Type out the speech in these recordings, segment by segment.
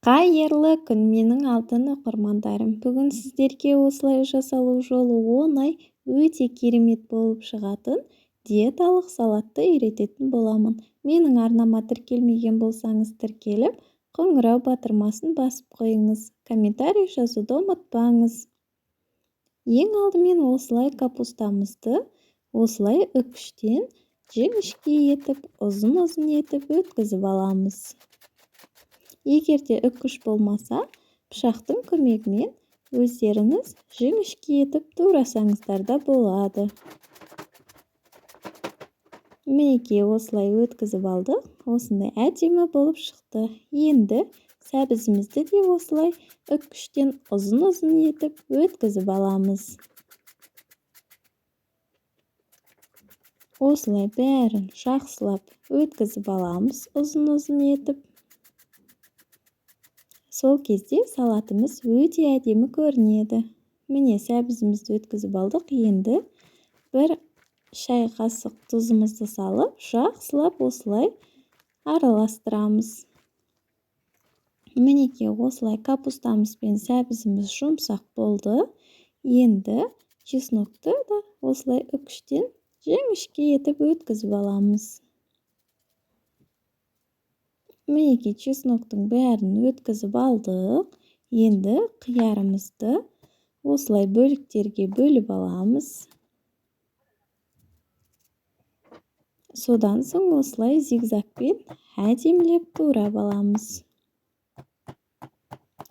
Қайырлы күн, менің алтын оқырмандарым. Бүгін сіздерге осылай жасалу жолы оңай, өте керемет болып шығатын диеталық салатты үйрететін боламын. Менің арнама тіркелмеген болсаңыз тіркеліп, қоңырау батырмасын басып қойыңыз. Комментарий жазуды ұмытпаңыз. Ең алдымен осылай капустамызды осылай үкіштен жіңішке етіп, ұзын-ұзын етіп өткізіп аламыз. Егерде үкіш болмаса, пышақтың көмегімен өздеріңіз жіңішке етіп турасаңыздар да болады. Мінекей осылай өткізіп алдық. Осындай әдемі болып шықты. Енді сәбізімізді де осылай үкіштен ұзын-ұзын етіп өткізіп аламыз. Осылай бәрін жақсылап өткізіп аламыз ұзын-ұзын етіп. Сол кезде салатымыз өте әдемі көрінеді. Міне сәбізімізді өткізіп алдық. Енді бір шай қасық тұзымызды салып, жақсылап осылай араластырамыз. Мінекей осылай капустамыз бен сәбізіміз жұмсақ болды. Енді чеснокты да осылай үкіштен жіңішке етіп өткізіп аламыз. Мінекей чесноктың бәрін өткізіп алдық. Енді қиярымызды осылай бөліктерге бөліп аламыз. Содан соң осылай зигзагпен әдемілеп турап аламыз.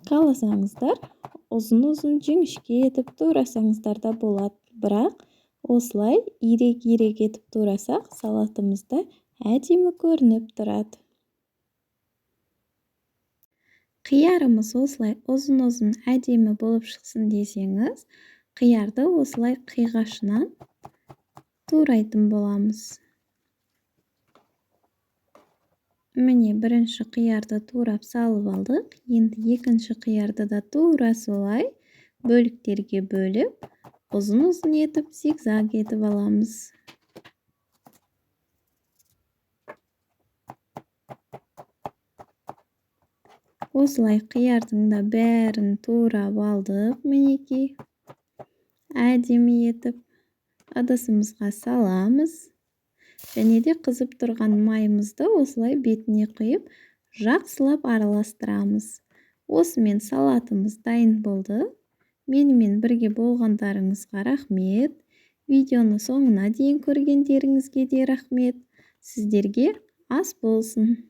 Қаласаңыздар, ұзын-ұзын жіңішке етіп турасаңыздар да болады. Бірақ осылай ирек-ирек етіп турасақ, салатымызда әдемі көрініп тұрады. Қиярымыз осылай ұзын-ұзын әдемі болып шықсын десеңіз, қиярды осылай қиғашынан турайтын боламыз. Міне бірінші қиярды турап салып алдық. Енді екінші қиярды да тура солай бөліктерге бөліп, ұзын-ұзын етіп зигзаг етіп аламыз. Осылай қиярдың да бәрін турап алдық. Мінекей әдемі етіп ыдысымызға саламыз. Және де қызып тұрған майымызды осылай бетіне құйып, жақсылап араластырамыз. Осымен салатымыз дайын болды. Менімен бірге болғандарыңызға рахмет. Видеоны соңына дейін көргендеріңізге де рахмет. Сіздерге ас болсын.